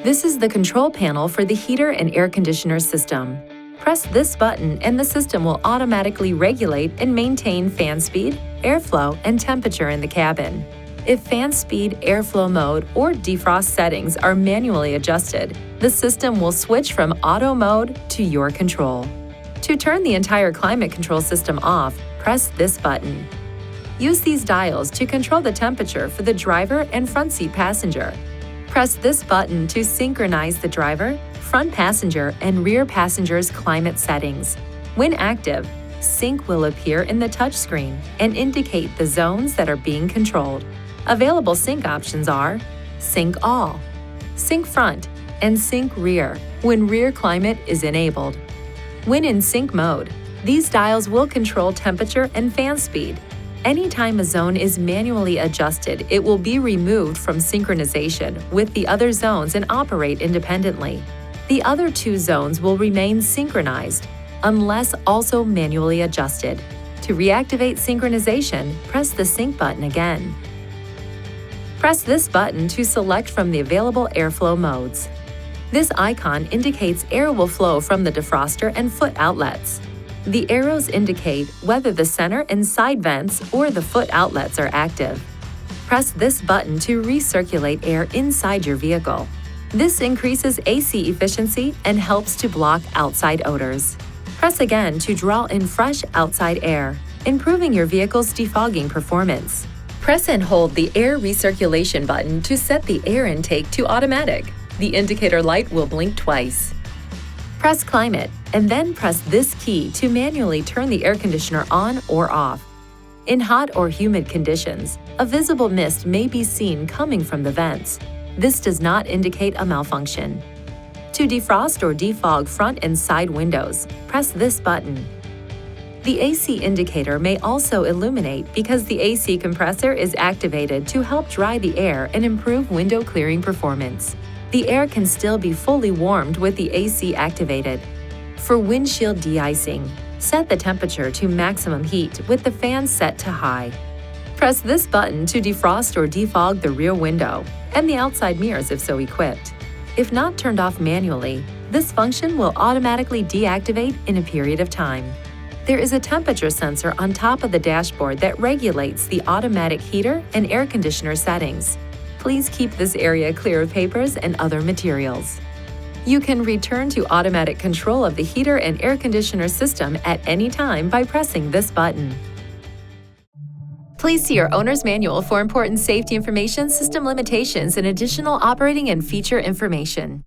This is the control panel for the heater and air conditioner system. Press this button and the system will automatically regulate and maintain fan speed, airflow, and temperature in the cabin. If fan speed, airflow mode, or defrost settings are manually adjusted, the system will switch from auto mode to your control. To turn the entire climate control system off, press this button. Use these dials to control the temperature for the driver and front seat passenger. Press this button to synchronize the driver, front passenger, and rear passenger's climate settings. When active, Sync will appear in the touchscreen and indicate the zones that are being controlled. Available sync options are Sync All, Sync Front, and Sync Rear when rear climate is enabled. When in sync mode, these dials will control temperature and fan speed. Anytime a zone is manually adjusted, it will be removed from synchronization with the other zones and operate independently. The other two zones will remain synchronized, unless also manually adjusted. To reactivate synchronization, press the sync button again. Press this button to select from the available airflow modes. This icon indicates air will flow from the defroster and foot outlets. The arrows indicate whether the center and side vents or the foot outlets are active. Press this button to recirculate air inside your vehicle. This increases AC efficiency and helps to block outside odors. Press again to draw in fresh outside air, improving your vehicle's defogging performance. Press and hold the air recirculation button to set the air intake to automatic. The indicator light will blink twice. Press Climate, and then press this key to manually turn the air conditioner on or off. In hot or humid conditions, a visible mist may be seen coming from the vents. This does not indicate a malfunction. To defrost or defog front and side windows, press this button. The AC indicator may also illuminate because the AC compressor is activated to help dry the air and improve window clearing performance. The air can still be fully warmed with the AC activated. For windshield de-icing, set the temperature to maximum heat with the fan set to high. Press this button to defrost or defog the rear window and the outside mirrors if so equipped. If not turned off manually, this function will automatically deactivate in a period of time. There is a temperature sensor on top of the dashboard that regulates the automatic heater and air conditioner settings. Please keep this area clear of papers and other materials. You can return to automatic control of the heater and air conditioner system at any time by pressing this button. Please see your owner's manual for important safety information, system limitations, and additional operating and feature information.